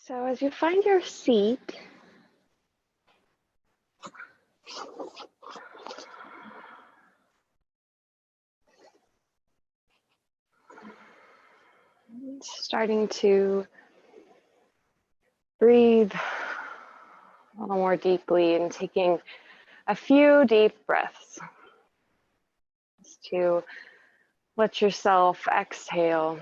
So as you find your seat, starting to breathe a little more deeply and taking a few deep breaths just to let yourself exhale.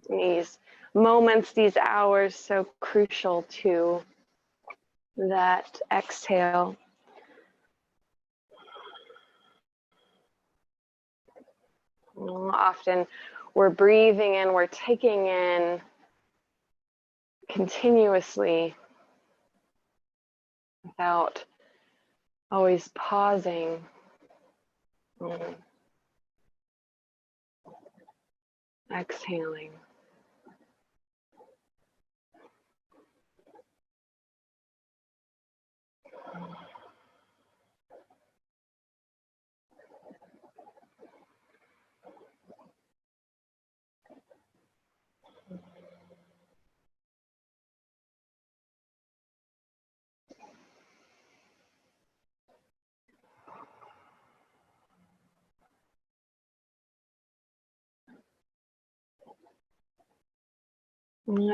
These moments, these hours, so crucial to that exhale. Often we're breathing in, we're taking in continuously without always pausing. Exhaling.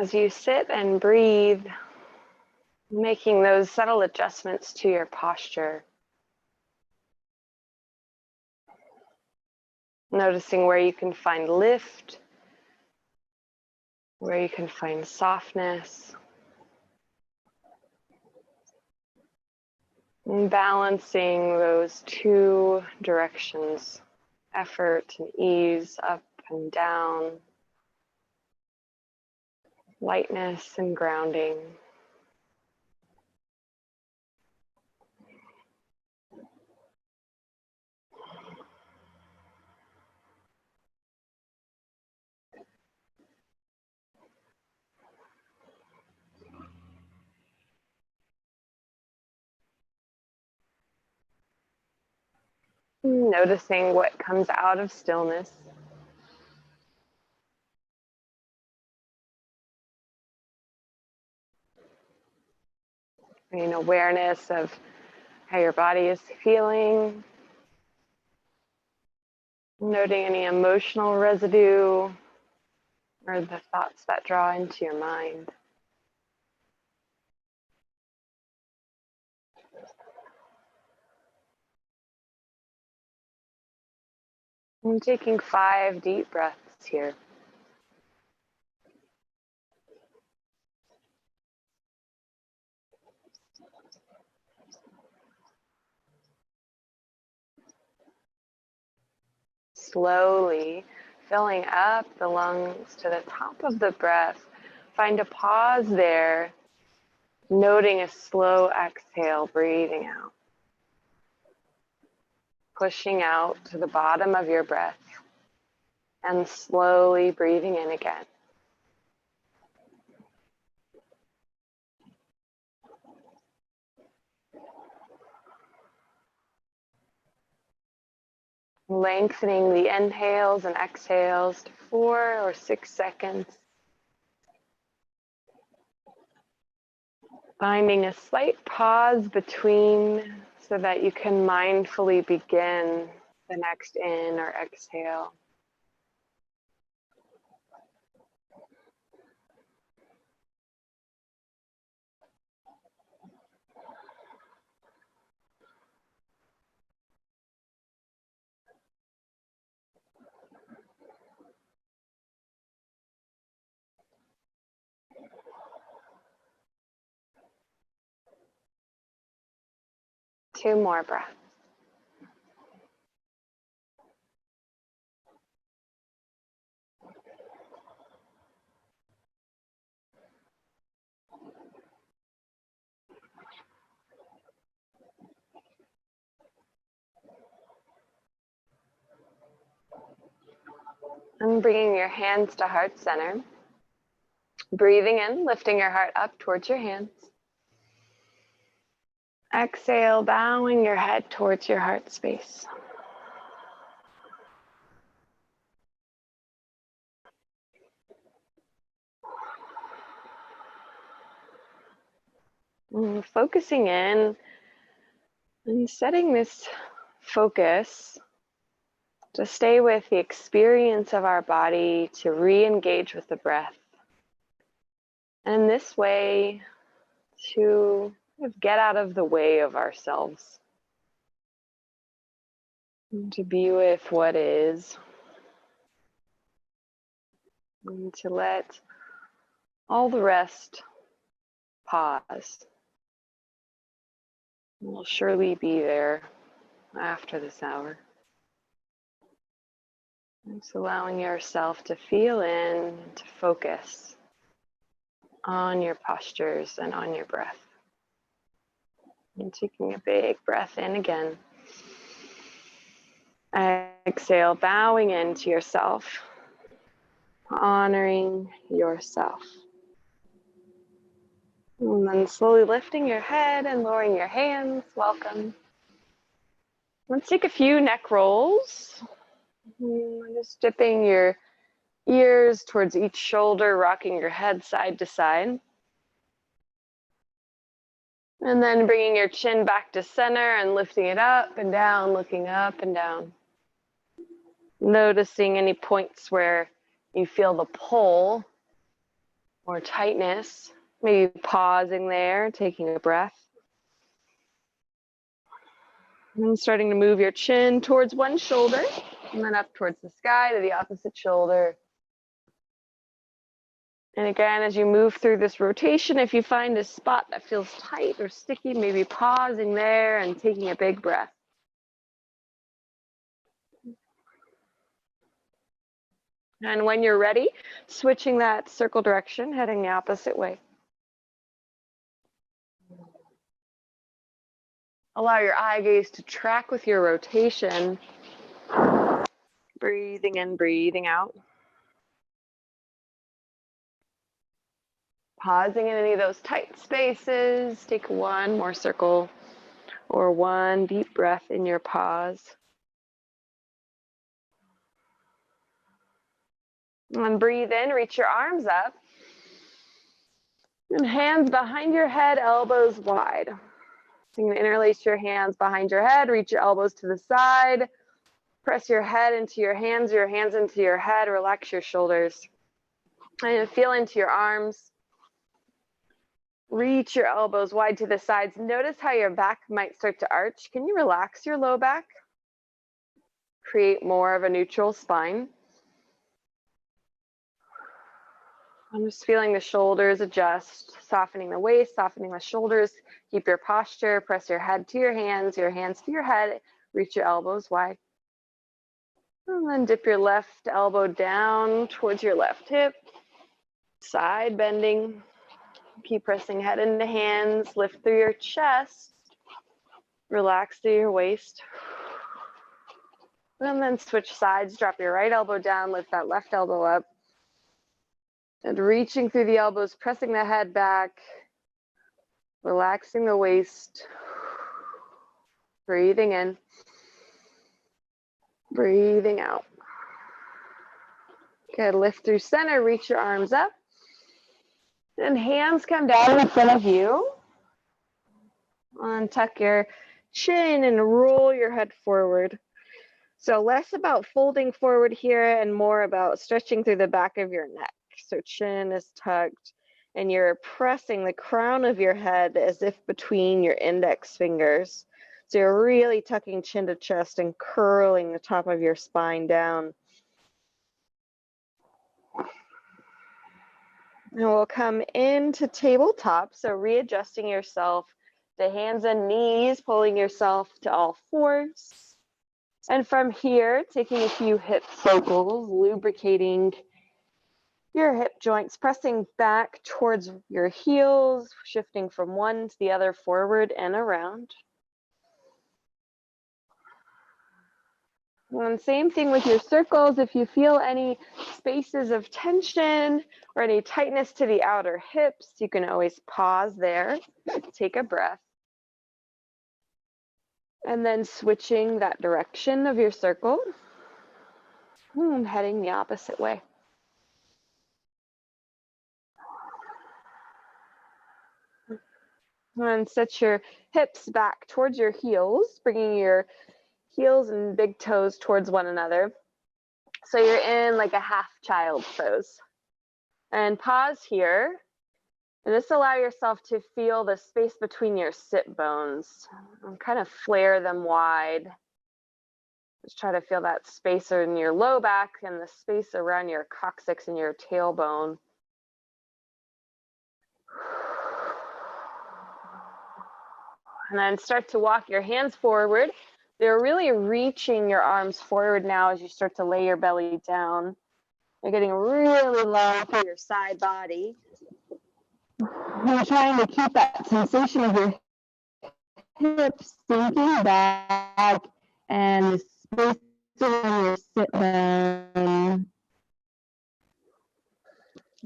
As you sit and breathe, making those subtle adjustments to your posture. Noticing where you can find lift, where you can find softness. And balancing those two directions, effort and ease, up and down, lightness and grounding. Noticing what comes out of stillness. Bringing awareness of how your body is feeling. Noting any emotional residue or the thoughts that draw into your mind. And taking 5 deep breaths here. Slowly filling up the lungs to the top of the breath. Find a pause there, noting a slow exhale, breathing out. Pushing out to the bottom of your breath and slowly breathing in again. Lengthening the inhales and exhales to 4 or 6 seconds. Finding a slight pause between so that you can mindfully begin the next in or exhale. Two more breaths. And bringing your hands to heart center. Breathing in, lifting your heart up towards your hands. Exhale, bowing your head towards your heart space. Focusing in and setting this focus to stay with the experience of our body, to re-engage with the breath. And in this way, to get out of the way of ourselves, and to be with what is, and to let all the rest pause. We'll surely be there after this hour. Just allowing yourself to feel in, to focus on your postures and on your breath. And taking a big breath in again. Exhale, bowing into yourself, honoring yourself. And then slowly lifting your head and lowering your hands. Welcome. Let's take a few neck rolls. Just dipping your ears towards each shoulder, rocking your head side to side. And then bringing your chin back to center and lifting it up and down, looking up and down. Noticing any points where you feel the pull or tightness. Maybe pausing there, taking a breath. And starting to move your chin towards one shoulder and then up towards the sky to the opposite shoulder. And again, as you move through this rotation, if you find a spot that feels tight or sticky, maybe pausing there and taking a big breath. And when you're ready, switching that circle direction, heading the opposite way. Allow your eye gaze to track with your rotation. Breathing in, breathing out. Pausing in any of those tight spaces. Take one more circle or one deep breath in your pause. And breathe in, reach your arms up. And hands behind your head, elbows wide. So you can interlace your hands behind your head, reach your elbows to the side. Press your head into your hands into your head, relax your shoulders. And feel into your arms. Reach your elbows wide to the sides. Notice how your back might start to arch. Can you relax your low back? Create more of a neutral spine. I'm just feeling the shoulders adjust, softening the waist, softening the shoulders. Keep your posture, press your head to your hands to your head, reach your elbows wide. And then dip your left elbow down towards your left hip, side bending. Keep pressing head into hands, lift through your chest, relax through your waist. And then switch sides, drop your right elbow down, lift that left elbow up. And reaching through the elbows, pressing the head back, relaxing the waist, breathing in, breathing out. Good, lift through center, reach your arms up. And hands come down in front of you. Untuck your chin and roll your head forward. So less about folding forward here and more about stretching through the back of your neck. So chin is tucked and you're pressing the crown of your head as if between your index fingers. So you're really tucking chin to chest and curling the top of your spine down. And we'll come into tabletop, so readjusting yourself to hands and knees, pulling yourself to all fours. And from here, taking a few hip circles, lubricating your hip joints, pressing back towards your heels, shifting from one to the other, forward and around. And same thing with your circles. If you feel any spaces of tension or any tightness to the outer hips, you can always pause there, take a breath. And then switching that direction of your circle, heading the opposite way. And set your hips back towards your heels, bringing your heels and big toes towards one another. So you're in like a half child pose. And pause here. And just allow yourself to feel the space between your sit bones and kind of flare them wide. Just try to feel that space in your low back and the space around your coccyx and your tailbone. And then start to walk your hands forward. They're really reaching your arms forward now as you start to lay your belly down. You're getting really long through your side body. You're trying to keep that sensation of your hips sinking back and the space around your sit bone,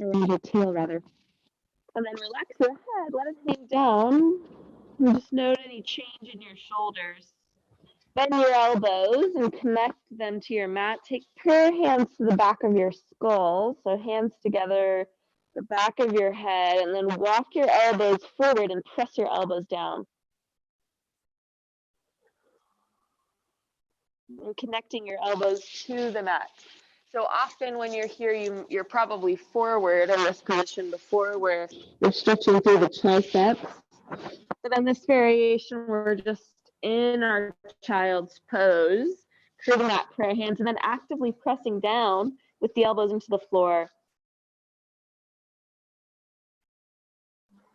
around your tail rather. And then relax your head, let it hang down. And just note any change in your shoulders. Bend your elbows and connect them to your mat. Take your hands to the back of your skull, so hands together, the back of your head, and then walk your elbows forward and press your elbows down. And connecting your elbows to the mat. So often when you're here, you're probably forward in this position before where you're stretching through the triceps. But in this variation, we're just in our child's pose, creating that prayer hands, and then actively pressing down with the elbows into the floor.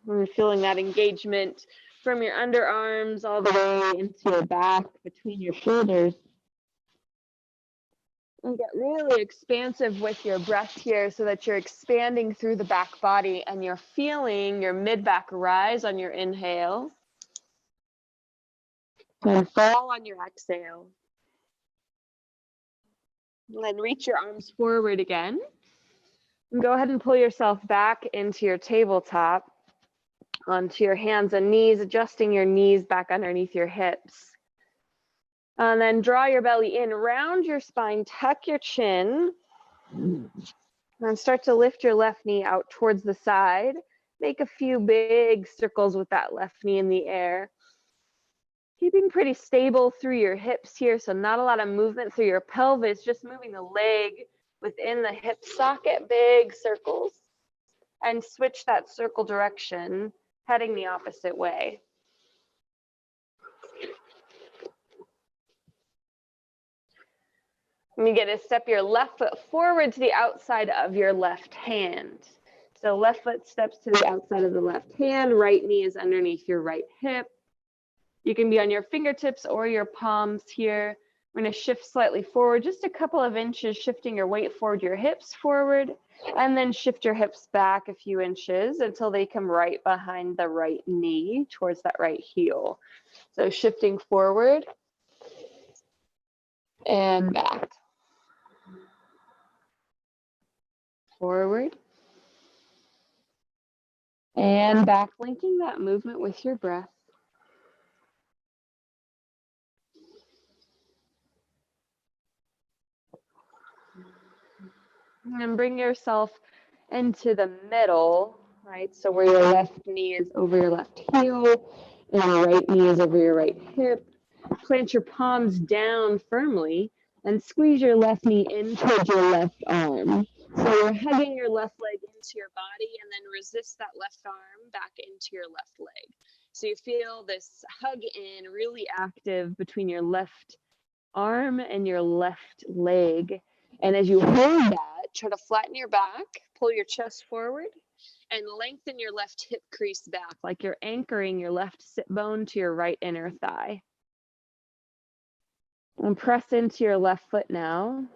We're feeling that engagement from your underarms all the way into your back, between your shoulders. And get really expansive with your breath here so that you're expanding through the back body and you're feeling your mid-back rise on your inhale and fall on your exhale. And then reach your arms forward again. And go ahead and pull yourself back into your tabletop, onto your hands and knees, adjusting your knees back underneath your hips. And then draw your belly in, round your spine, tuck your chin, and start to lift your left knee out towards the side. Make a few big circles with that left knee in the air. Keeping pretty stable through your hips here, so not a lot of movement through your pelvis, just moving the leg within the hip socket, big circles, and switch that circle direction, heading the opposite way. And you get to step your left foot forward to the outside of your left hand. So left foot steps to the outside of the left hand, right knee is underneath your right hip. You can be on your fingertips or your palms here. We're going to shift slightly forward, just a couple of inches, shifting your weight forward, your hips forward, and then shift your hips back a few inches until they come right behind the right knee towards that right heel. So shifting forward and back. Forward and back, linking that movement with your breath. And bring yourself into the middle, right? So where your left knee is over your left heel and your right knee is over your right hip. Plant your palms down firmly and squeeze your left knee in towards your left arm. So you're hugging your left leg into your body and then resist that left arm back into your left leg. So you feel this hug in really active between your left arm and your left leg. And as you hold that, try to flatten your back, pull your chest forward, and lengthen your left hip crease back like you're anchoring your left sit bone to your right inner thigh. And press into your left foot now.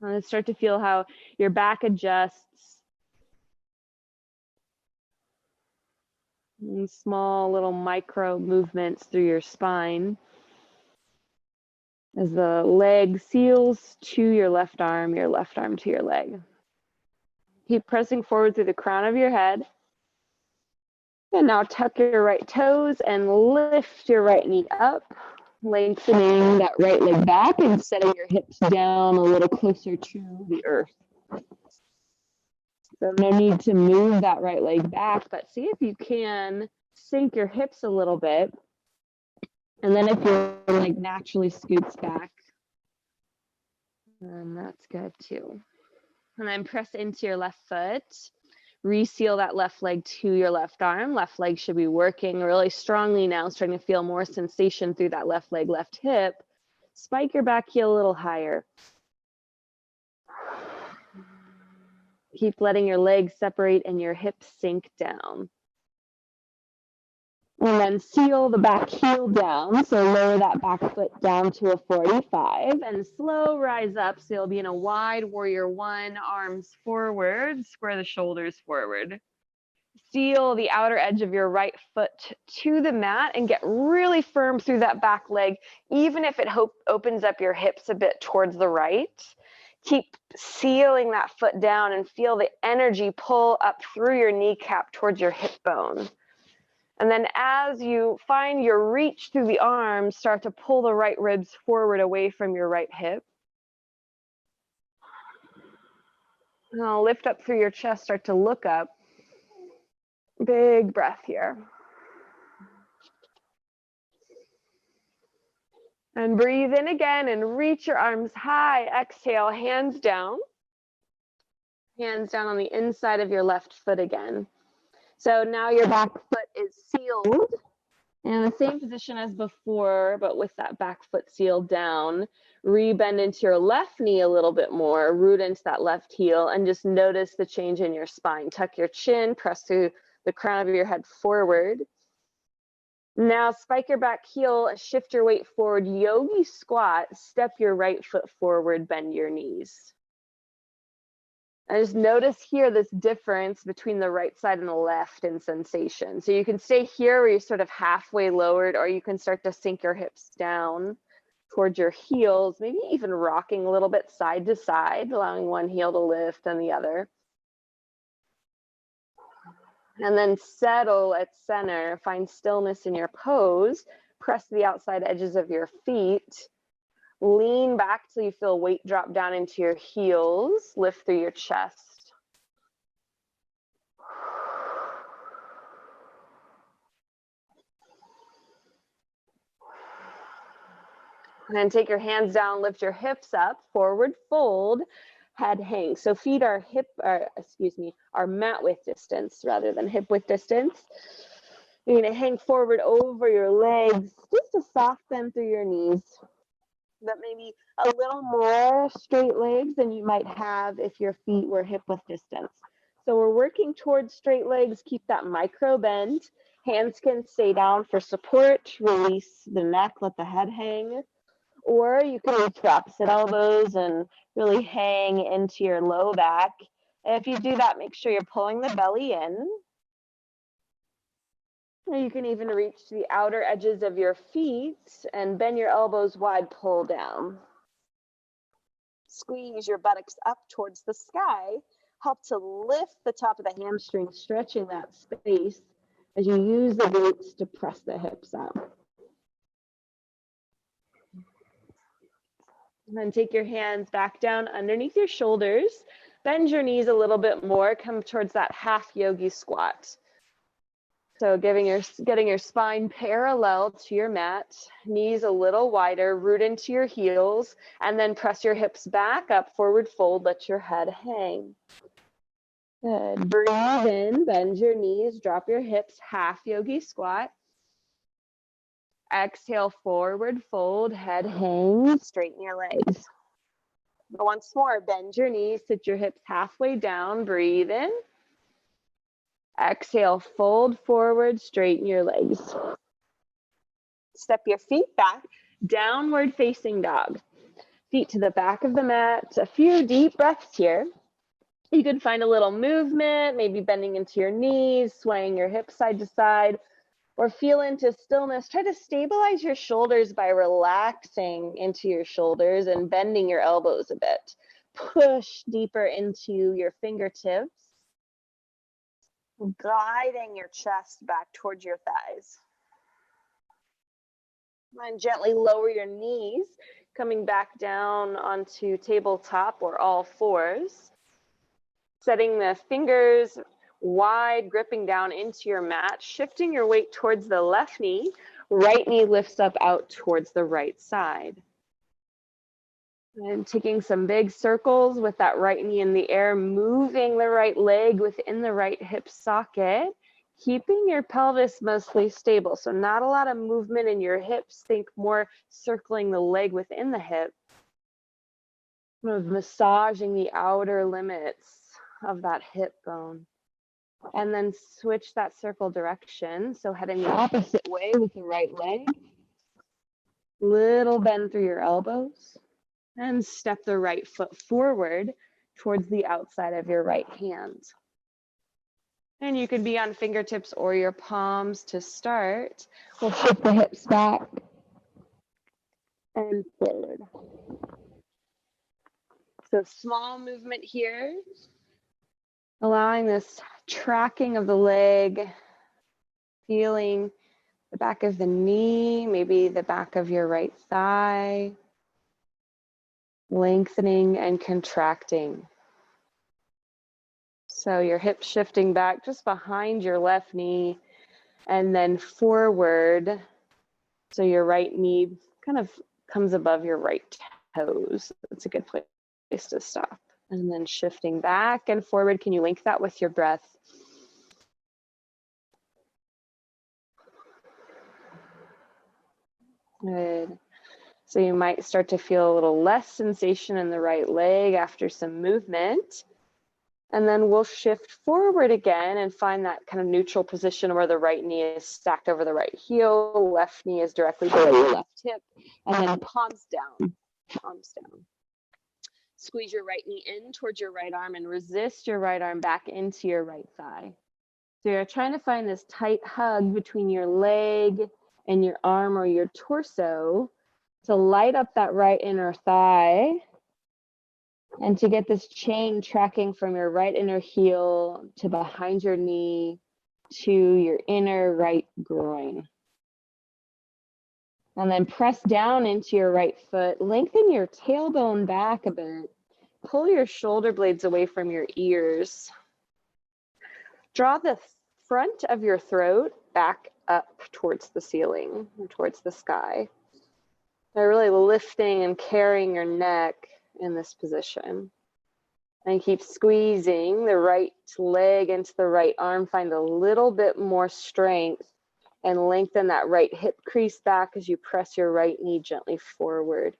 And start to feel how your back adjusts. And small little micro movements through your spine. As the leg seals to your left arm to your leg. Keep pressing forward through the crown of your head. And now tuck your right toes and lift your right knee up, lengthening that right leg back and setting your hips down a little closer to the earth. So no need to move that right leg back, but see if you can sink your hips a little bit. And then if your leg naturally scoots back, then that's good too. And then press into your left foot. Reseal that left leg to your left arm. Left leg should be working really strongly now, starting to feel more sensation through that left leg, left hip. Spike your back heel a little higher. Keep letting your legs separate and your hips sink down. And then seal the back heel down, so lower that back foot down to a 45 and slow rise up, so you'll be in a wide warrior one, arms forward, square the shoulders forward. Seal the outer edge of your right foot to the mat and get really firm through that back leg, even if it opens up your hips a bit towards the right. Keep sealing that foot down and feel the energy pull up through your kneecap towards your hip bone. And then as you find your reach through the arms, start to pull the right ribs forward away from your right hip. Now lift up through your chest, start to look up. Big breath here. And breathe in again and reach your arms high. Exhale, hands down. Hands down on the inside of your left foot again. So now your back foot is sealed in the same position as before, but with that back foot sealed down. Rebend into your left knee a little bit more, root into that left heel, and just notice the change in your spine. Tuck your chin, press through the crown of your head forward. Now spike your back heel, shift your weight forward, Yogi Squat, step your right foot forward, bend your knees. And just notice here this difference between the right side and the left in sensation. So you can stay here where you're sort of halfway lowered, or you can start to sink your hips down towards your heels, maybe even rocking a little bit side to side, allowing one heel to lift and the other. And then settle at center, find stillness in your pose, press the outside edges of your feet, lean back till you feel weight drop down into your heels, lift through your chest. And then take your hands down, lift your hips up, forward fold, head hang. So feet are are mat width distance rather than hip width distance. You're gonna hang forward over your legs, just to soft bend through your knees. But maybe a little more straight legs than you might have if your feet were hip width distance. So we're working towards straight legs, keep that micro bend. Hands can stay down for support, release the neck, let the head hang. Or you can reach for opposite elbows and really hang into your low back. And if you do that, make sure you're pulling the belly in. Or you can even reach to the outer edges of your feet and bend your elbows wide, pull down. Squeeze your buttocks up towards the sky. Help to lift the top of the hamstring, stretching that space as you use the glutes to press the hips up. And then take your hands back down underneath your shoulders. Bend your knees a little bit more. Come towards that half yogi squat. So getting your spine parallel to your mat, knees a little wider, root into your heels, and then press your hips back up, forward fold, let your head hang. Good. Breathe in, bend your knees, drop your hips, half yogi squat. Exhale, forward fold, head hang, straighten your legs. Once more, bend your knees, sit your hips halfway down, breathe in. Exhale, fold forward, straighten your legs. Step your feet back, downward facing dog. Feet to the back of the mat, a few deep breaths here. You can find a little movement, maybe bending into your knees, swaying your hips side to side, or feel into stillness. Try to stabilize your shoulders by relaxing into your shoulders and bending your elbows a bit. Push deeper into your fingertips, gliding your chest back towards your thighs. And gently lower your knees, coming back down onto tabletop or all fours. Setting the fingers wide, gripping down into your mat, shifting your weight towards the left knee. Right knee lifts up out towards the right side. And taking some big circles with that right knee in the air, moving the right leg within the right hip socket, keeping your pelvis mostly stable. So not a lot of movement in your hips. Think more circling the leg within the hip, kind of massaging the outer limits of that hip bone. And then switch that circle direction. So heading the opposite way with the right leg. Little bend through your elbows. And step the right foot forward towards the outside of your right hand. And you could be on fingertips or your palms to start. We'll shift the hips back and forward. So small movement here, allowing this tracking of the leg, feeling the back of the knee, maybe the back of your right thigh, lengthening and contracting. So your hips shifting back just behind your left knee and then forward. So your right knee kind of comes above your right toes. That's a good place to stop. And then shifting back and forward. Can you link that with your breath? Good. So you might start to feel a little less sensation in the right leg after some movement. And then we'll shift forward again and find that kind of neutral position where the right knee is stacked over the right heel, left knee is directly below your left hip, and then palms down, palms down. Squeeze your right knee in towards your right arm and resist your right arm back into your right thigh. So you're trying to find this tight hug between your leg and your arm or your torso to light up that right inner thigh and to get this chain tracking from your right inner heel to behind your knee to your inner right groin. And then press down into your right foot, lengthen your tailbone back a bit, pull your shoulder blades away from your ears. Draw the front of your throat back up towards the ceiling, towards the sky. They're really lifting and carrying your neck in this position. And keep squeezing the right leg into the right arm. Find a little bit more strength and lengthen that right hip crease back as you press your right knee gently forward.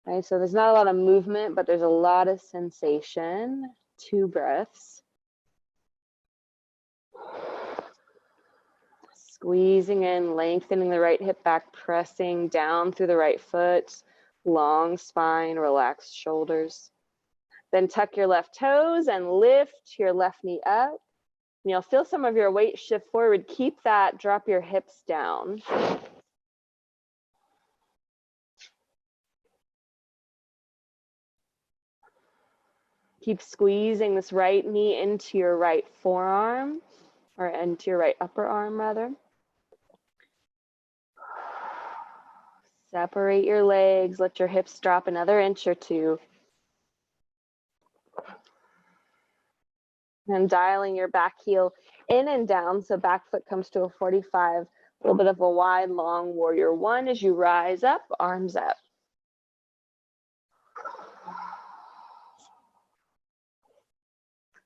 Okay, so there's not a lot of movement, but there's a lot of sensation. 2 breaths. Squeezing in, lengthening the right hip back, pressing down through the right foot, long spine, relaxed shoulders. Then tuck your left toes and lift your left knee up. And you'll feel some of your weight shift forward. Keep that, drop your hips down. Keep squeezing this right knee into your right forearm, or into your right upper arm rather. Separate your legs, let your hips drop another inch or 2. And dialing your back heel in and down, so back foot comes to a 45, a little bit of a wide, long warrior 1 as you rise up, arms up.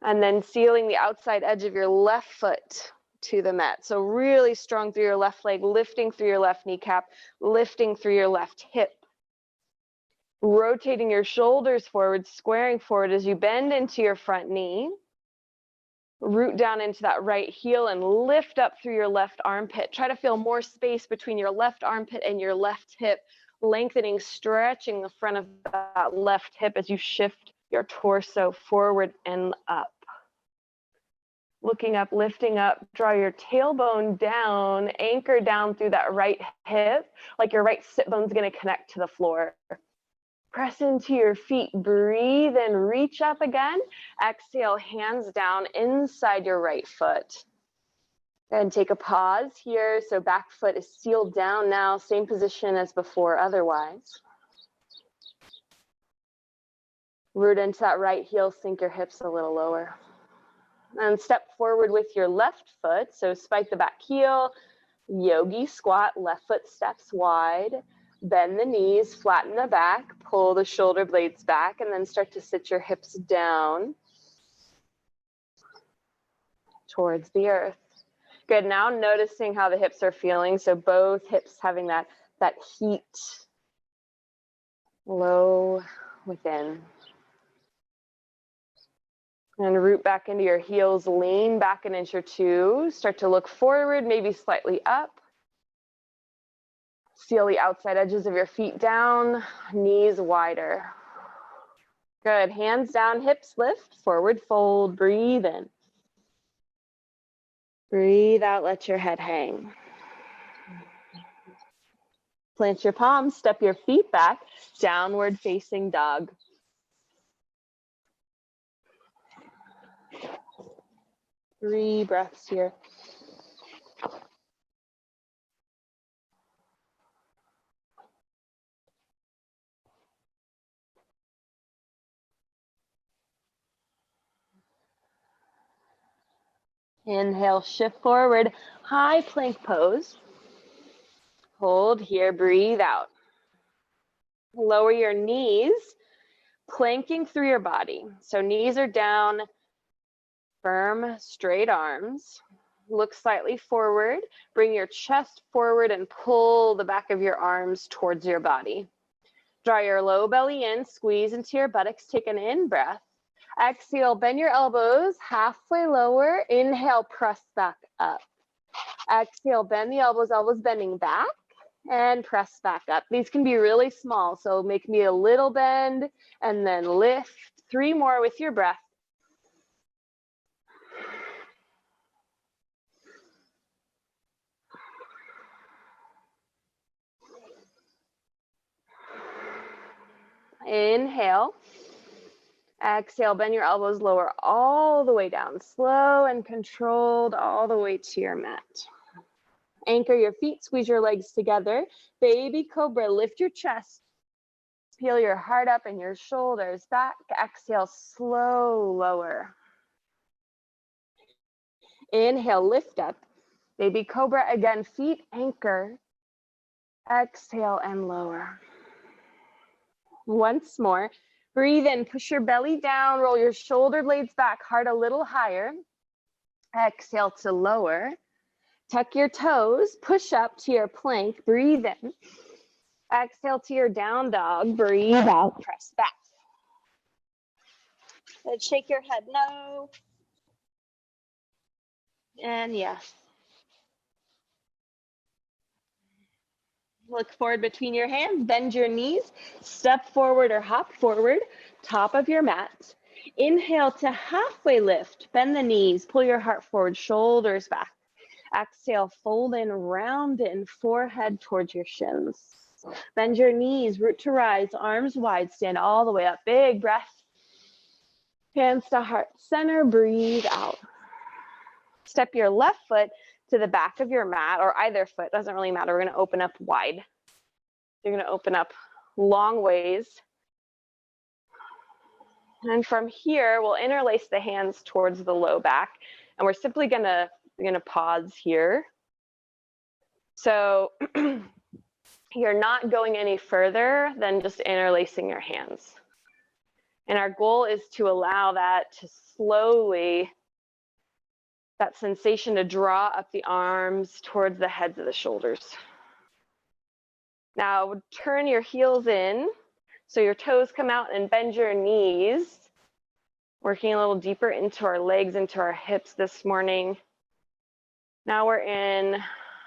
And then sealing the outside edge of your left foot to the mat. So really strong through your left leg, lifting through your left kneecap, lifting through your left hip. Rotating your shoulders forward, squaring forward as you bend into your front knee. Root down into that right heel and lift up through your left armpit. Try to feel more space between your left armpit and your left hip, lengthening, stretching the front of that left hip as you shift your torso forward and up. Looking up, lifting up, draw your tailbone down, anchor down through that right hip, like your right sit bone's gonna connect to the floor. Press into your feet, breathe and reach up again. Exhale, hands down inside your right foot. And take a pause here. So back foot is sealed down now, same position as before otherwise. Root into that right heel, sink your hips a little lower. And step forward with your left foot. So spike the back heel, Yogi Squat, left foot steps wide. Bend the knees, flatten the back, pull the shoulder blades back, and then start to sit your hips down towards the earth. Good, now noticing how the hips are feeling. So both hips having that heat low within. And root back into your heels, lean back an inch or two. Start to look forward, maybe slightly up. Seal the outside edges of your feet down, knees wider. Good, hands down, hips lift, forward fold, breathe in. Breathe out, let your head hang. Plant your palms, step your feet back, downward facing dog. Three breaths here. Inhale, shift forward, high plank pose. Hold here, breathe out. Lower your knees, planking through your body. So knees are down, firm, straight arms. Look slightly forward, bring your chest forward and pull the back of your arms towards your body. Draw your low belly in, squeeze into your buttocks, take an in breath. Exhale, bend your elbows halfway lower. Inhale, press back up. Exhale, bend the elbows, elbows bending back, and press back up. These can be really small, so make me a little bend and then lift. 3 more with your breath. Inhale. Exhale, bend your elbows lower all the way down, slow and controlled all the way to your mat. Anchor your feet, squeeze your legs together. Baby Cobra, lift your chest. Peel your heart up and your shoulders back. Exhale, slow, lower. Inhale, lift up. Baby Cobra, again, feet anchor. Exhale and lower. Once more. Breathe in, push your belly down, roll your shoulder blades back, heart a little higher. Exhale to lower. Tuck your toes, push up to your plank, breathe in. Exhale to your down dog, breathe out, press back. Let's shake your head no. And yes. Look forward between your hands, bend your knees, step forward or hop forward, top of your mat. Inhale to halfway lift, bend the knees, pull your heart forward, shoulders back. Exhale, fold in, round in, forehead towards your shins. Bend your knees, root to rise, arms wide, stand all the way up. Big breath. Hands to heart center, breathe out. Step your left foot to the back of your mat, or either foot, doesn't really matter. We're going to open up wide. You're going to open up long ways. And from here, we'll interlace the hands towards the low back, and we're simply going to pause here. So you're not going any further than just interlacing your hands. And our goal is to allow that to slowly, that sensation to draw up the arms towards the heads of the shoulders. Now turn your heels in, so your toes come out, and bend your knees, working a little deeper into our legs, into our hips this morning. Now we're in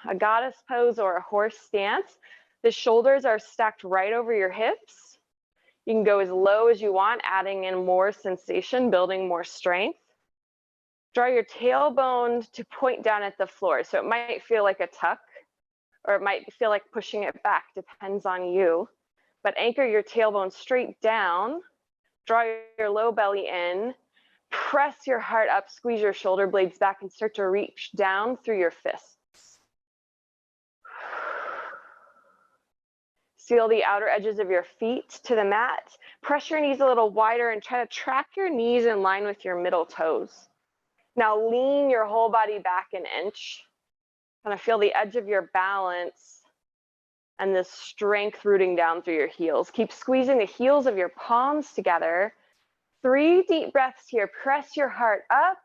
a goddess pose or a horse stance. The shoulders are stacked right over your hips. You can go as low as you want, adding in more sensation, building more strength. Draw your tailbone to point down at the floor. So it might feel like a tuck, or it might feel like pushing it back, depends on you. But anchor your tailbone straight down, draw your low belly in, press your heart up, squeeze your shoulder blades back, and start to reach down through your fists. Seal the outer edges of your feet to the mat. Press your knees a little wider and try to track your knees in line with your middle toes. Now lean your whole body back an inch. Kind of feel the edge of your balance and this strength rooting down through your heels. Keep squeezing the heels of your palms together. 3 deep breaths here. Press your heart up.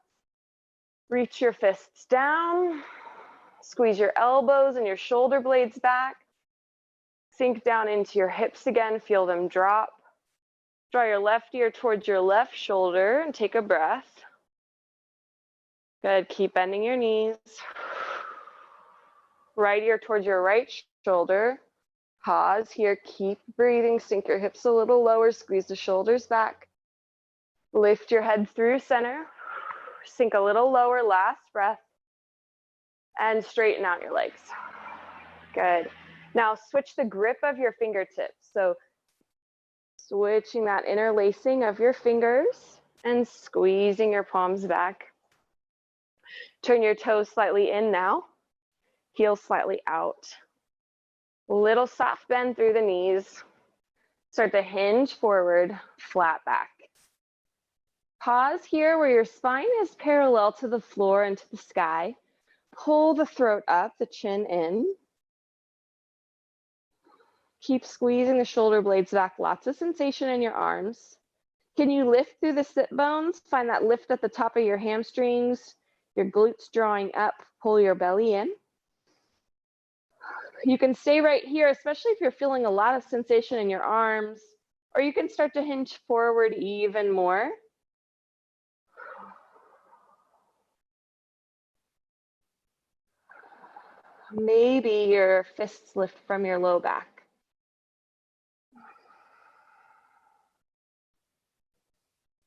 Reach your fists down. Squeeze your elbows and your shoulder blades back. Sink down into your hips again. Feel them drop. Draw your left ear towards your left shoulder and take a breath. Good. Keep bending your knees. Right ear towards your right shoulder. Pause here. Keep breathing. Sink your hips a little lower. Squeeze the shoulders back. Lift your head through center. Sink a little lower. Last breath. And straighten out your legs. Good. Now switch the grip of your fingertips. So switching that interlacing of your fingers and squeezing your palms back. Turn your toes slightly in now. Heels slightly out. Little soft bend through the knees. Start to hinge forward, flat back. Pause here where your spine is parallel to the floor and to the sky. Pull the throat up, the chin in. Keep squeezing the shoulder blades back. Lots of sensation in your arms. Can you lift through the sit bones? Find that lift at the top of your hamstrings, your glutes drawing up. Pull your belly in. You can stay right here, especially if you're feeling a lot of sensation in your arms, or you can start to hinge forward even more. Maybe your fists lift from your low back.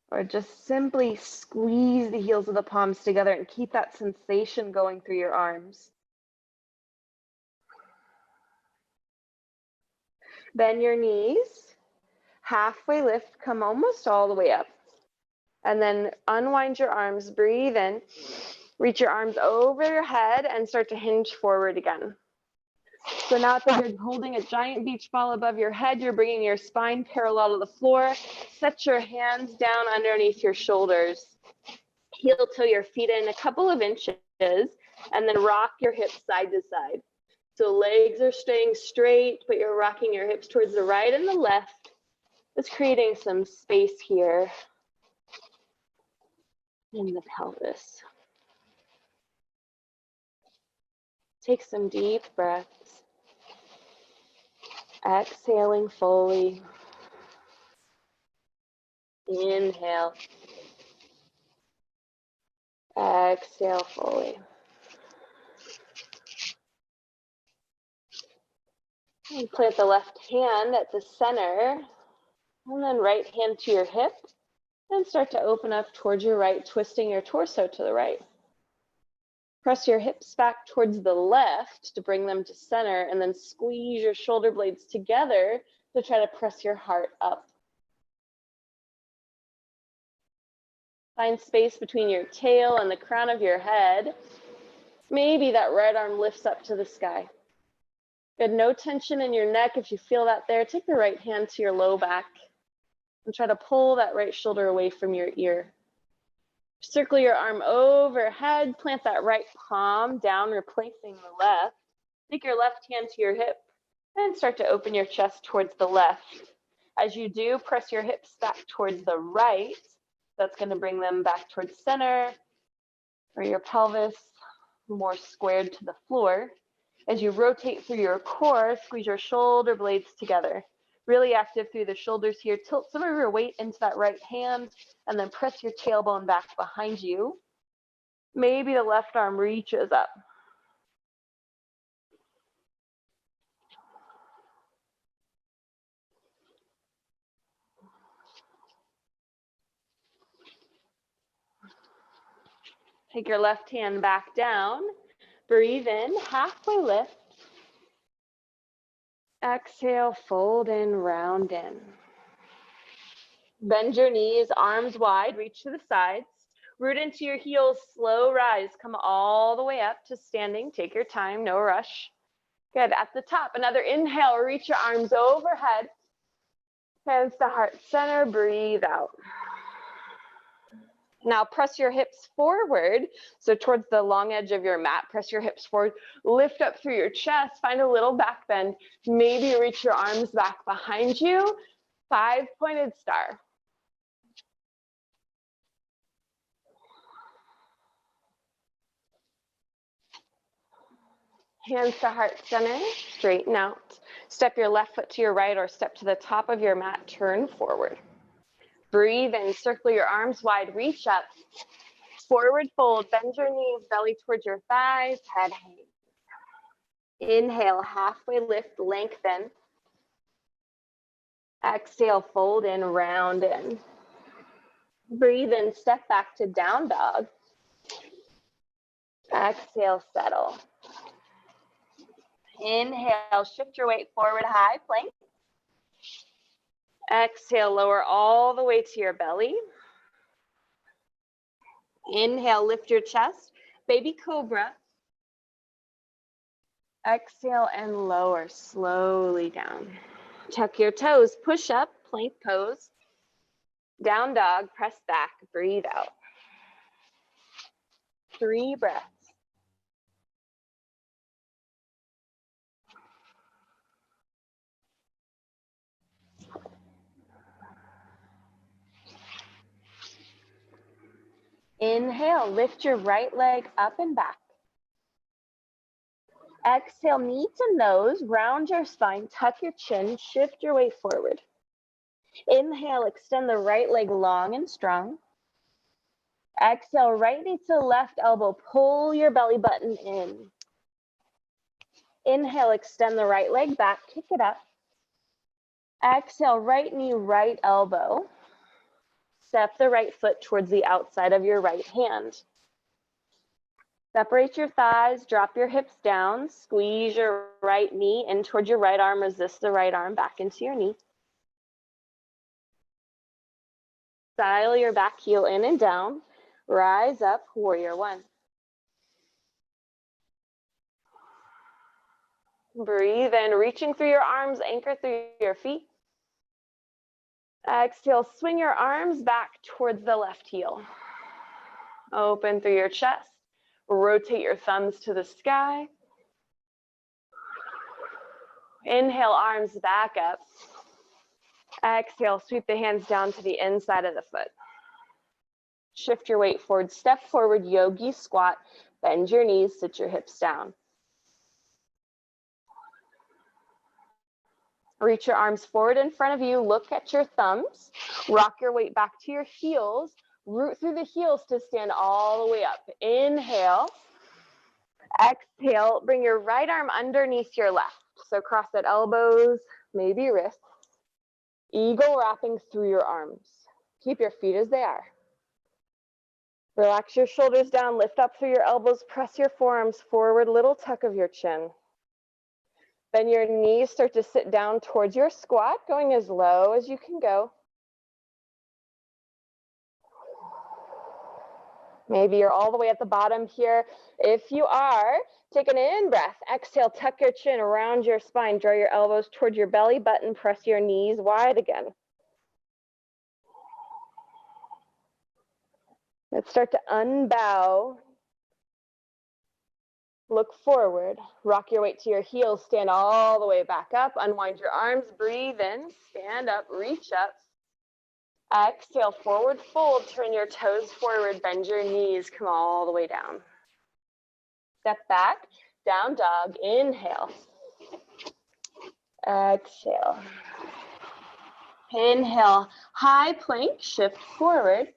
Or just simply squeeze the heels of the palms together and keep that sensation going through your arms. Bend your knees, halfway lift, come almost all the way up. And then unwind your arms, breathe in, reach your arms over your head and start to hinge forward again. So now it's like you're holding a giant beach ball above your head. You're bringing your spine parallel to the floor. Set your hands down underneath your shoulders. Heel toe your feet in a couple of inches and then rock your hips side to side. So legs are staying straight, but you're rocking your hips towards the right and the left. It's creating some space here in the pelvis. Take some deep breaths. Exhaling fully. Inhale. Exhale fully. And plant the left hand at the center, and then right hand to your hip, and start to open up towards your right, twisting your torso to the right. Press your hips back towards the left to bring them to center, and then squeeze your shoulder blades together to try to press your heart up. Find space between your tail and the crown of your head. Maybe that right arm lifts up to the sky. Good, no tension in your neck. If you feel that there, take the right hand to your low back and try to pull that right shoulder away from your ear. Circle your arm overhead, plant that right palm down, replacing the left. Take your left hand to your hip and start to open your chest towards the left. As you do, press your hips back towards the right. That's going to bring them back towards center, or your pelvis more squared to the floor. As you rotate through your core, squeeze your shoulder blades together. Really active through the shoulders here. Tilt some of your weight into that right hand and then press your tailbone back behind you. Maybe the left arm reaches up. Take your left hand back down. Breathe in, halfway lift. Exhale, fold in, round in. Bend your knees, arms wide, reach to the sides. Root into your heels, slow rise. Come all the way up to standing. Take your time, no rush. Good. At the top, another inhale, reach your arms overhead. Hands to heart center, breathe out. Now press your hips forward, so towards the long edge of your mat, press your hips forward, lift up through your chest, find a little back bend, maybe reach your arms back behind you, 5-pointed star. Hands to heart center, straighten out. Step your left foot to your right or step to the top of your mat, turn forward. Breathe in, circle your arms wide, reach up. Forward fold, bend your knees, belly towards your thighs, head hangs. Inhale, halfway lift, lengthen. Exhale, fold in, round in. Breathe in, step back to down dog. Exhale, settle. Inhale, shift your weight forward, high plank. Exhale, lower all the way to your belly. Inhale, lift your chest, baby cobra. Exhale and lower slowly down. Tuck your toes, push up, plank pose. Down dog, press back, breathe out. 3 breaths. Inhale, lift your right leg up and back. Exhale, knee to nose, round your spine, tuck your chin, shift your weight forward. Inhale, extend the right leg long and strong. Exhale, right knee to left elbow, pull your belly button in. Inhale, extend the right leg back, kick it up. Exhale, right knee, right elbow. Step the right foot towards the outside of your right hand. Separate your thighs, drop your hips down, squeeze your right knee in towards your right arm, resist the right arm back into your knee. Dial your back heel in and down, rise up, warrior 1. Breathe in, reaching through your arms, anchor through your feet. Exhale, swing your arms back towards the left heel. Open through your chest. Rotate your thumbs to the sky. Inhale, arms back up. Exhale, sweep the hands down to the inside of the foot. Shift your weight forward, step forward, yogi squat. Bend your knees, sit your hips down. Reach your arms forward in front of you, look at your thumbs. Rock your weight back to your heels. Root through the heels to stand all the way up. Inhale. Exhale, bring your right arm underneath your left. So cross at elbows, maybe wrists. Eagle wrapping through your arms. Keep your feet as they are. Relax your shoulders down, lift up through your elbows, press your forearms forward, little tuck of your chin. Then your knees start to sit down towards your squat, going as low as you can go. Maybe you're all the way at the bottom here. If you are, take an in breath. Exhale, tuck your chin around your spine. Draw your elbows toward your belly button. Press your knees wide again. Let's start to unbow. Look forward. Rock your weight to your heels. Stand all the way back up. Unwind your arms. Breathe in. Stand up. Reach up. Exhale, forward fold. Turn your toes forward. Bend your knees. Come all the way down. Step back. Down dog. Inhale. Exhale. Inhale. High plank. Shift forward.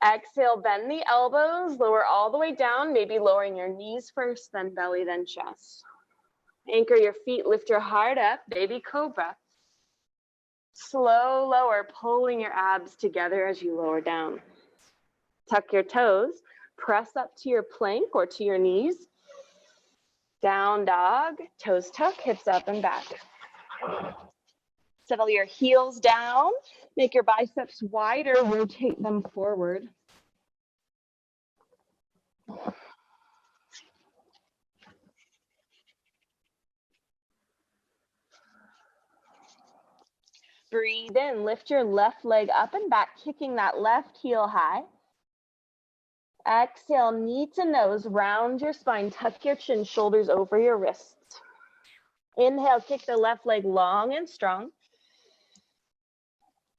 Exhale, bend the elbows. Lower all the way down. Maybe lowering your knees first, then belly, then chest. Anchor your feet. Lift your heart up. Baby cobra. Slow lower, pulling your abs together as you lower down. Tuck your toes. Press up to your plank or to your knees. Down dog. Toes tuck, hips up and back. Settle your heels down. Make your biceps wider. Rotate them forward. Breathe in, lift your left leg up and back, kicking that left heel high. Exhale, knee to nose, round your spine, tuck your chin, shoulders over your wrists. Inhale, kick the left leg long and strong.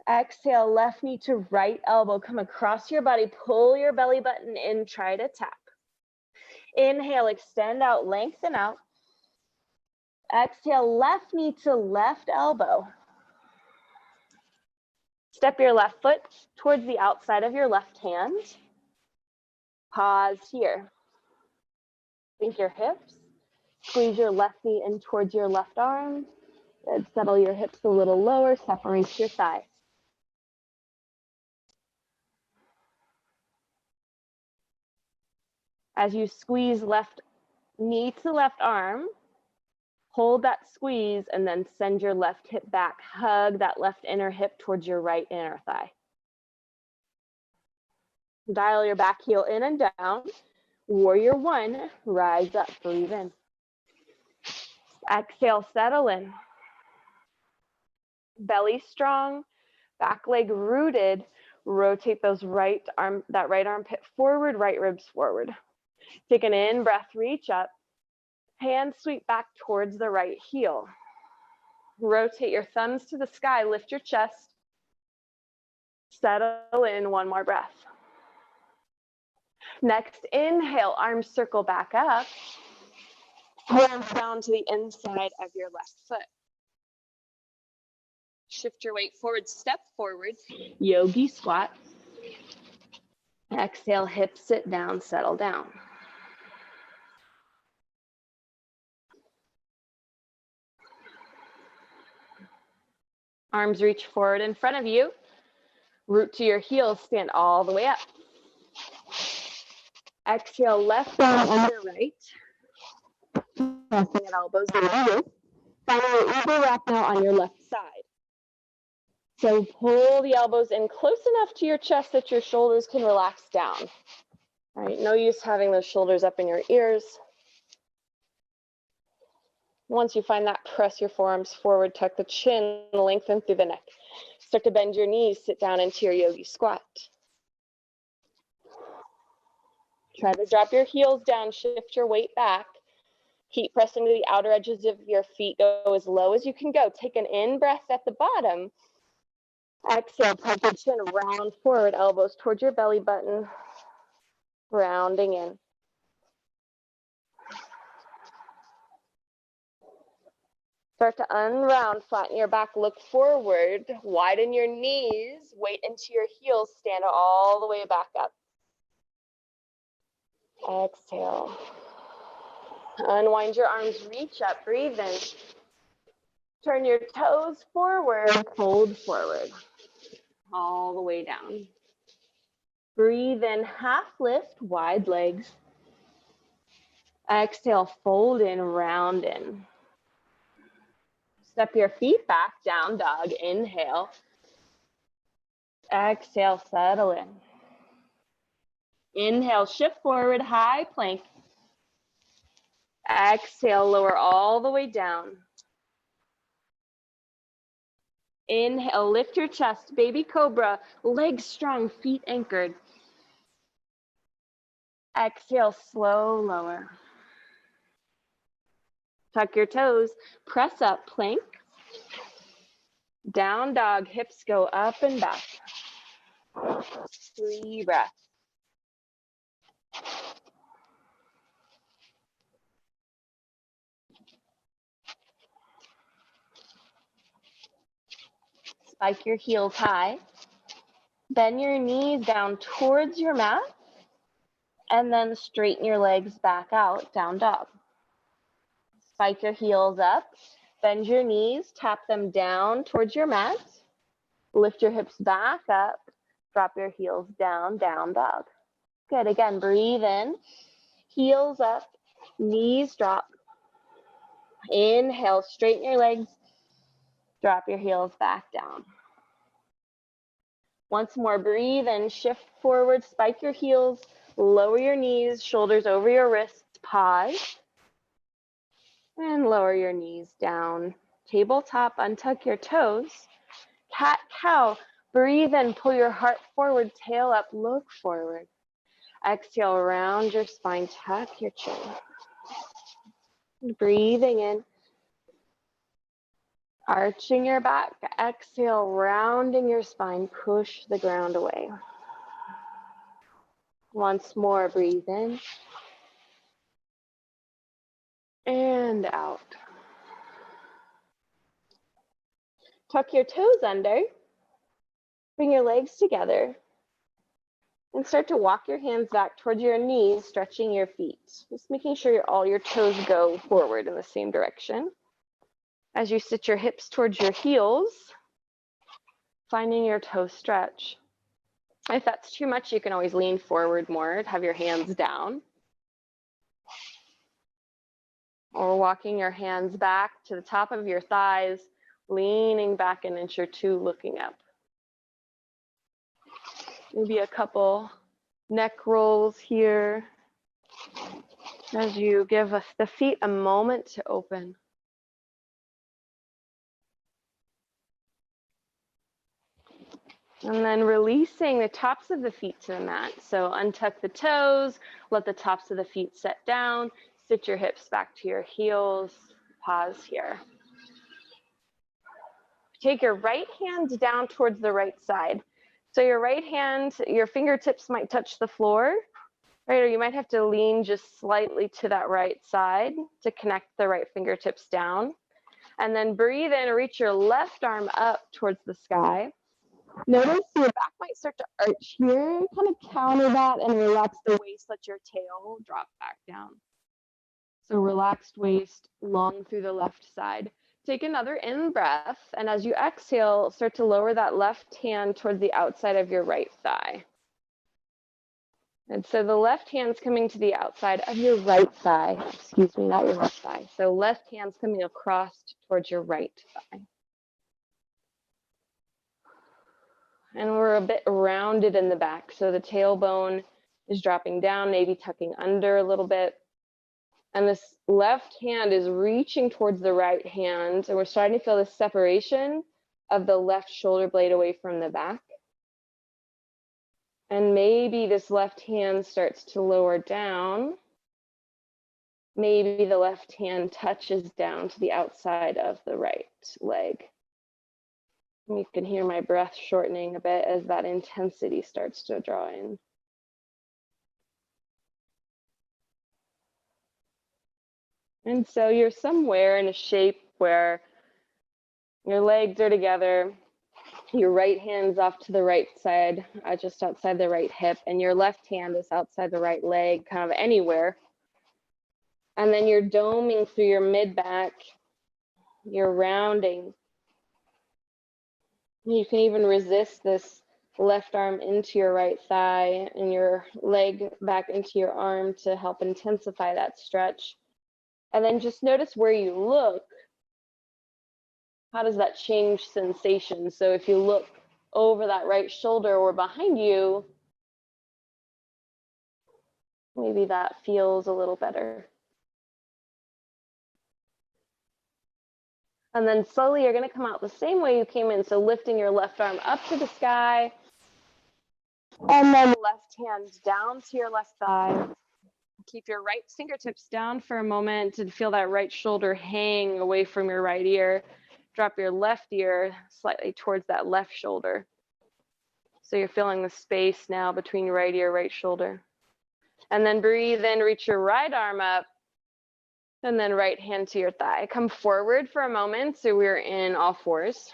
Exhale, left knee to right elbow, come across your body, pull your belly button in, try to tap. Inhale, extend out, lengthen out. Exhale, left knee to left elbow. Step your left foot towards the outside of your left hand. Pause here. Sink your hips. Squeeze your left knee in towards your left arm. Good. Settle your hips a little lower. Separate your thighs. As you squeeze left knee to left arm, hold that squeeze and then send your left hip back. Hug that left inner hip towards your right inner thigh. Dial your back heel in and down. Warrior one, rise up, breathe in. Exhale, settle in. Belly strong, back leg rooted. Rotate that right armpit forward, right ribs forward. Take an in breath, reach up. Hands sweep back towards the right heel. Rotate your thumbs to the sky, lift your chest. Settle in, one more breath. Next, inhale, arms circle back up. Hands down to the inside of your left foot. Shift your weight forward, step forward, Yogi Squat. Exhale, hips sit down, settle down. Arms reach forward in front of you. Root to your heels, stand all the way up. Exhale, left arm under right. Pressing at elbows below. Find your eagle wrap now on your left side. So pull the elbows in close enough to your chest that your shoulders can relax down. All right, no use having those shoulders up in your ears. Once you find that, press your forearms forward, tuck the chin, lengthen through the neck. Start to bend your knees, sit down into your Yogi Squat. Try to drop your heels down, shift your weight back. Keep pressing to the outer edges of your feet. Go as low as you can go. Take an in breath at the bottom. Exhale, tuck your chin, round forward, elbows towards your belly button. Rounding in. Start to unround, flatten your back, look forward, widen your knees, weight into your heels, stand all the way back up. Exhale. Unwind your arms, reach up, breathe in. Turn your toes forward, fold forward, all the way down. Breathe in, half lift, wide legs. Exhale, fold in, round in. Step your feet back, down dog, inhale. Exhale, settle in. Inhale, shift forward, high plank. Exhale, lower all the way down. Inhale, lift your chest, baby cobra, legs strong, feet anchored. Exhale, slow lower. Tuck your toes, press up, plank. Down dog, hips go up and back. 3 breaths. Spike your heels high. Bend your knees down towards your mat. And then straighten your legs back out, down dog. Spike your heels up. Bend your knees, tap them down towards your mat. Lift your hips back up. Drop your heels down, down dog. Good, again, breathe in. Heels up, knees drop. Inhale, straighten your legs. Drop your heels back down. Once more, breathe in, shift forward, spike your heels, lower your knees, shoulders over your wrists, pause. And lower your knees down. Tabletop, untuck your toes. Cat, cow. Breathe in, pull your heart forward, tail up, look forward. Exhale, round your spine, tuck your chin. Breathing in, arching your back. Exhale, rounding your spine, push the ground away. Once more, breathe in and out. Tuck your toes under. Bring your legs together. And start to walk your hands back towards your knees, stretching your feet. Just making sure all your toes go forward in the same direction. As you sit your hips towards your heels, finding your toe stretch. If that's too much, you can always lean forward more, have your hands down. Or walking your hands back to the top of your thighs, leaning back an inch or two, looking up. Maybe a couple neck rolls here as you give the feet a moment to open. And then releasing the tops of the feet to the mat. So untuck the toes, let the tops of the feet set down, sit your hips back to your heels, pause here. Take your right hand down towards the right side. So your right hand, your fingertips might touch the floor, right? Or you might have to lean just slightly to that right side to connect the right fingertips down. And then breathe in, reach your left arm up towards the sky. Notice your back might start to arch here. Kind of counter that and relax the waist. Let your tail drop back down. So relaxed waist, long through the left side. Take another in breath, and as you exhale, start to lower that left hand towards the outside of your right thigh. And so the left hand's coming to the outside of your right thigh. Excuse me, not your left thigh. So left hand's coming across towards your right thigh. And we're a bit rounded in the back. So the tailbone is dropping down, maybe tucking under a little bit. And this left hand is reaching towards the right hand. And we're starting to feel the separation of the left shoulder blade away from the back. And maybe this left hand starts to lower down. Maybe the left hand touches down to the outside of the right leg. You can hear my breath shortening a bit as that intensity starts to draw in. And so you're somewhere in a shape where your legs are together, your right hand's off to the right side, just outside the right hip, and your left hand is outside the right leg, kind of anywhere. And then you're doming through your mid-back, you're rounding. You can even resist this left arm into your right thigh and your leg back into your arm to help intensify that stretch. And then just notice where you look. How does that change sensation? So if you look over that right shoulder or behind you, maybe that feels a little better. And then slowly you're going to come out the same way you came in. So lifting your left arm up to the sky. And then left hand down to your left thigh. Keep your right fingertips down for a moment to feel that right shoulder hang away from your right ear. Drop your left ear slightly towards that left shoulder. So you're feeling the space now between your right ear, right shoulder. And then breathe in, reach your right arm up, and then right hand to your thigh. Come forward for a moment, so we're in all fours.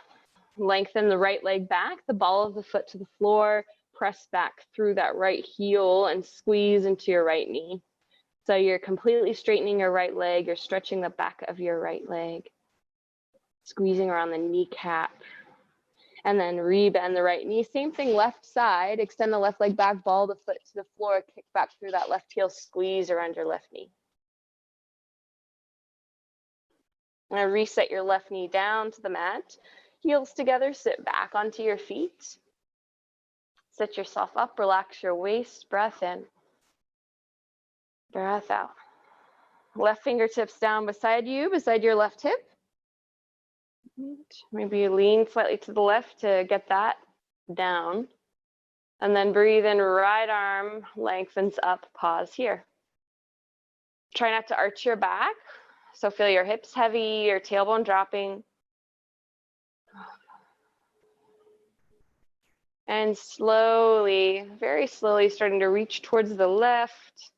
Lengthen the right leg back, the ball of the foot to the floor, press back through that right heel and squeeze into your right knee. So you're completely straightening your right leg, you're stretching the back of your right leg, squeezing around the kneecap. And then rebend the right knee. Same thing, left side. Extend the left leg back, ball the foot to the floor, kick back through that left heel, squeeze around your left knee. And reset your left knee down to the mat. Heels together, sit back onto your feet. Sit yourself up, relax your waist, breath in. Breath out. Left fingertips down beside you, beside your left hip. Maybe you lean slightly to the left to get that down. And then breathe in, right arm lengthens up, pause here. Try not to arch your back. So feel your hips heavy, your tailbone dropping. And slowly, very slowly starting to reach towards the left.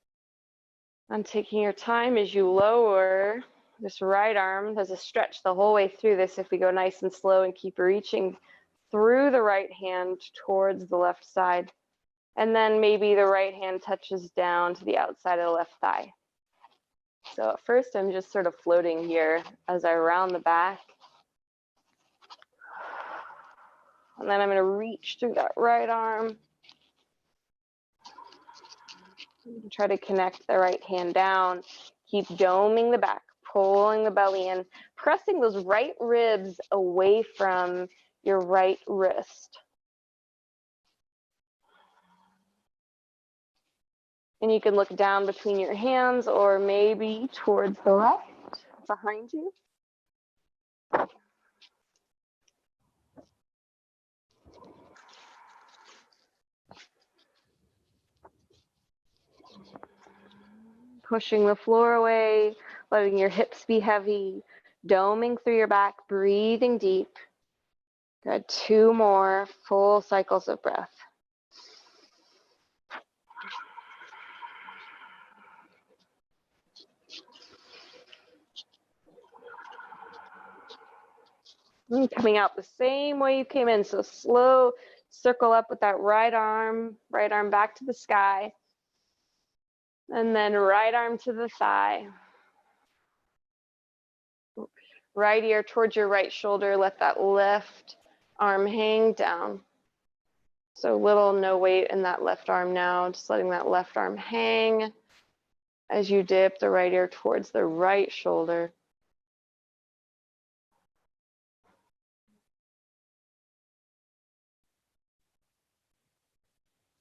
And taking your time as you lower this right arm. There's a stretch the whole way through this if we go nice and slow and keep reaching through the right hand towards the left side. And then maybe the right hand touches down to the outside of the left thigh. So at first I'm just sort of floating here as I round the back. And then I'm going to reach through that right arm. Try to connect the right hand down. Keep doming the back, pulling the belly in, pressing those right ribs away from your right wrist. And you can look down between your hands or maybe towards the left behind you. Pushing the floor away, letting your hips be heavy, doming through your back, breathing deep. Good, 2 more full cycles of breath. And coming out the same way you came in, so slow circle up with that right arm back to the sky. And then right arm to the thigh. Right ear towards your right shoulder, let that left arm hang down. So little, no weight in that left arm now, just letting that left arm hang as you dip the right ear towards the right shoulder.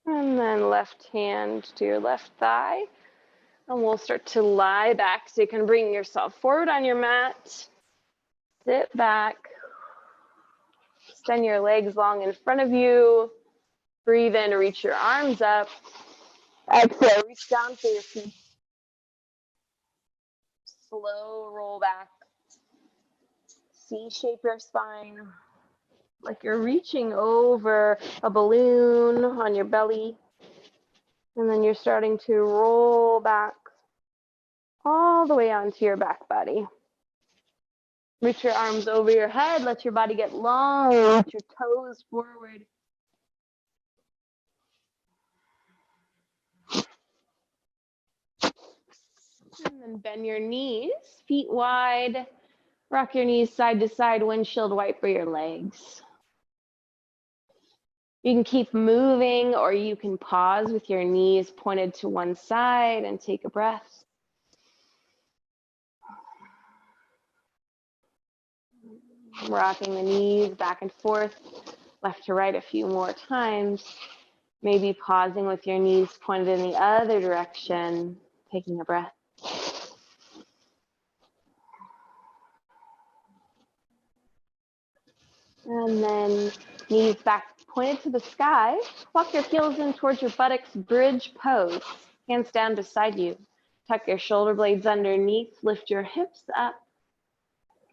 And then left hand to your left thigh. And we'll start to lie back so you can bring yourself forward on your mat. Sit back. Extend your legs long in front of you. Breathe in to reach your arms up. Exhale, reach down for your feet. Slow roll back. C-shape your spine. Like you're reaching over a balloon on your belly. And then you're starting to roll back all the way onto your back body. Reach your arms over your head. Let your body get long. Reach your toes forward. And then bend your knees, feet wide. Rock your knees side to side, windshield wiper your legs. You can keep moving or you can pause with your knees pointed to one side and take a breath. Rocking the knees back and forth, left to right a few more times. Maybe pausing with your knees pointed in the other direction, taking a breath. And then knees back pointed to the sky. Walk your heels in towards your buttocks, bridge pose. Hands down beside you. Tuck your shoulder blades underneath. Lift your hips up.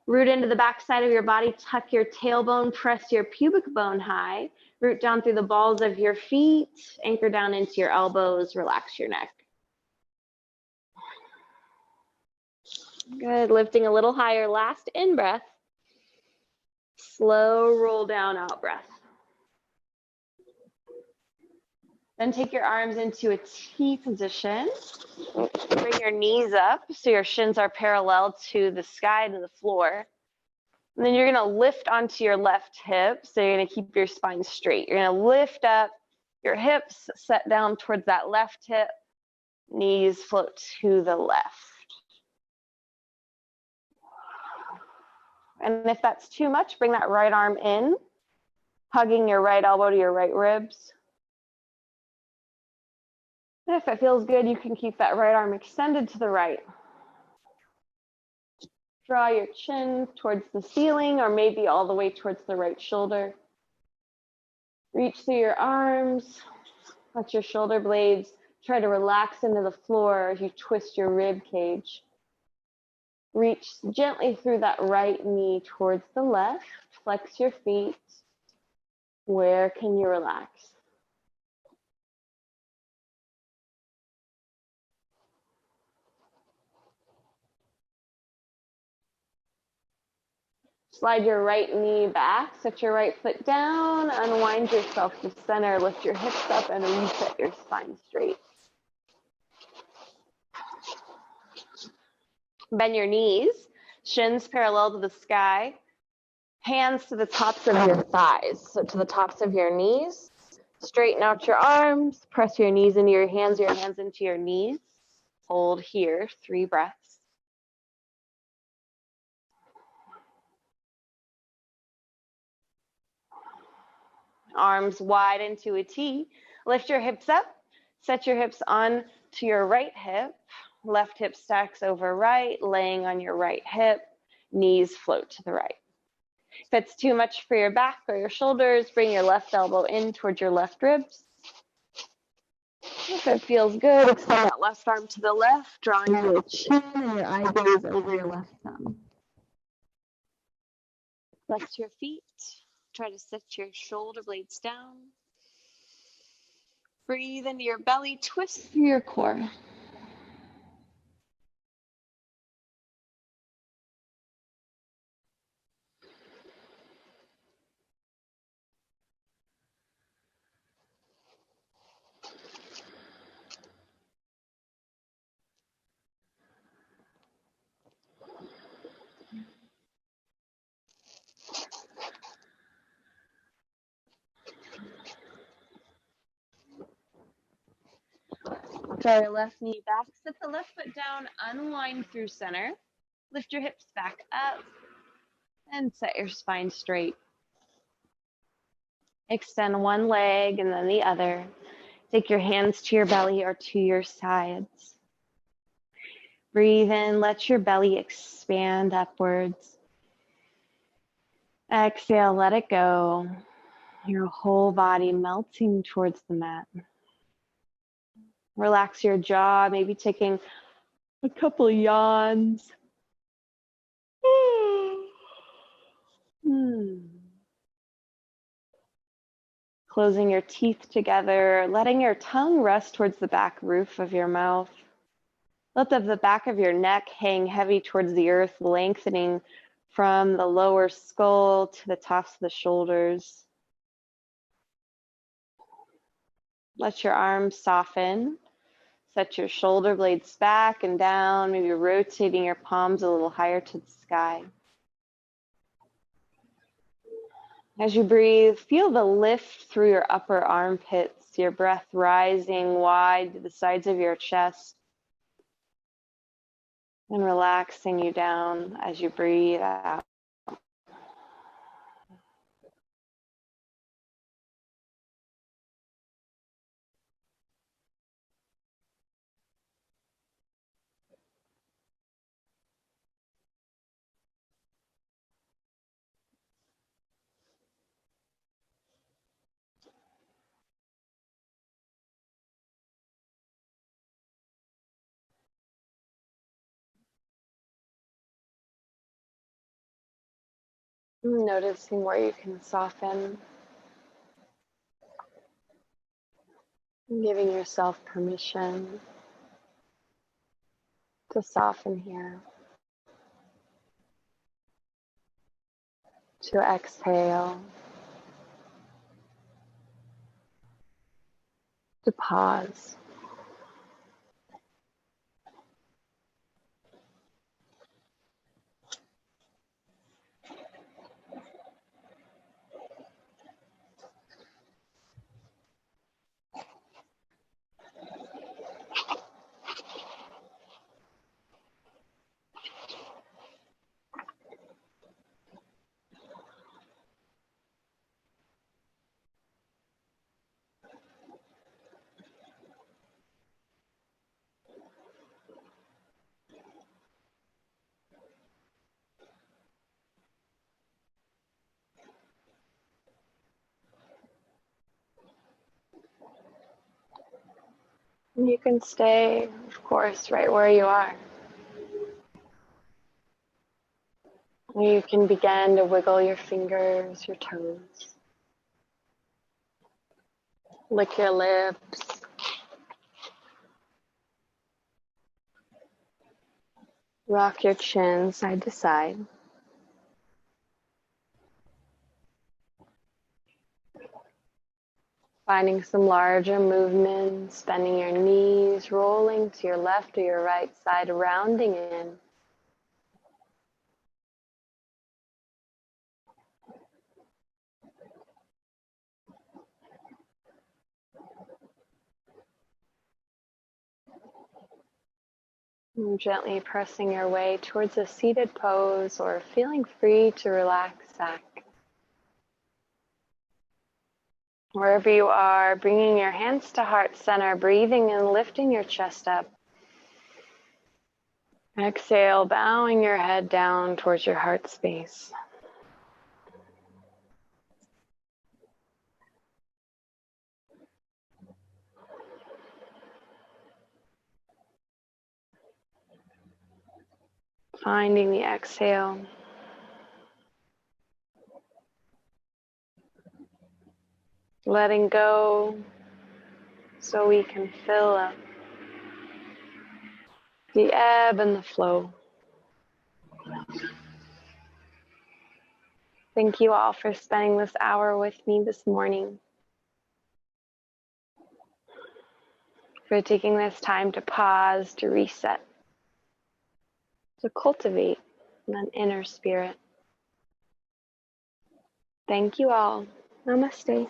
Root into the back side of your body. Tuck your tailbone. Press your pubic bone high. Root down through the balls of your feet. Anchor down into your elbows. Relax your neck. Good. Lifting a little higher. Last in breath. Slow roll down, out breath. Then take your arms into a T position. Bring your knees up so your shins are parallel to the sky, to the floor. And then you're going to lift onto your left hip. So you're going to keep your spine straight. You're going to lift up your hips, set down towards that left hip. Knees float to the left. And if that's too much, bring that right arm in, hugging your right elbow to your right ribs. And if it feels good, you can keep that right arm extended to the right. Draw your chin towards the ceiling or maybe all the way towards the right shoulder. Reach through your arms. Let your shoulder blades try to relax into the floor as you twist your rib cage. Reach gently through that right knee towards the left. Flex your feet. Where can you relax? Slide your right knee back, set your right foot down, unwind yourself to center, lift your hips up and reset your spine straight. Bend your knees, shins parallel to the sky, hands to the tops of your thighs, so to the tops of your knees. Straighten out your arms, press your knees into your hands into your knees. Hold here, 3 breaths. Arms wide into a T. Lift your hips up. Set your hips on to your right hip. Left hip stacks over right, laying on your right hip. Knees float to the right. If it's too much for your back or your shoulders, bring your left elbow in towards your left ribs. If it feels good, extend that left arm to the left, drawing your chin and your eye gaze over your left thumb. Flex your feet. Try to set your shoulder blades down. Breathe into your belly, twist through your core. Draw your left knee back, set the left foot down, unwind through center. Lift your hips back up and set your spine straight. Extend one leg and then the other. Take your hands to your belly or to your sides. Breathe in, let your belly expand upwards. Exhale, let it go. Your whole body melting towards the mat. Relax your jaw, maybe taking a couple yawns. Closing your teeth together, letting your tongue rest towards the back roof of your mouth. Let the back of your neck hang heavy towards the earth, lengthening from the lower skull to the tops of the shoulders. Let your arms soften. Set your shoulder blades back and down, maybe rotating your palms a little higher to the sky. As you breathe, feel the lift through your upper armpits, your breath rising wide to the sides of your chest and relaxing you down as you breathe out. Noticing where you can soften, giving yourself permission to soften here, to exhale, to pause. And you can stay, of course, right where you are. You can begin to wiggle your fingers, your toes. Lick your lips. Rock your chin side to side. Finding some larger movements, bending your knees, rolling to your left or your right side, rounding in. And gently pressing your way towards a seated pose or feeling free to relax back. Wherever you are, bringing your hands to heart center, breathing and lifting your chest up. Exhale, bowing your head down towards your heart space. Finding the exhale. Letting go so we can fill up the ebb and the flow. Thank you all for spending this hour with me this morning, for taking this time to pause, to reset, to cultivate an inner spirit. Thank you all. Namaste.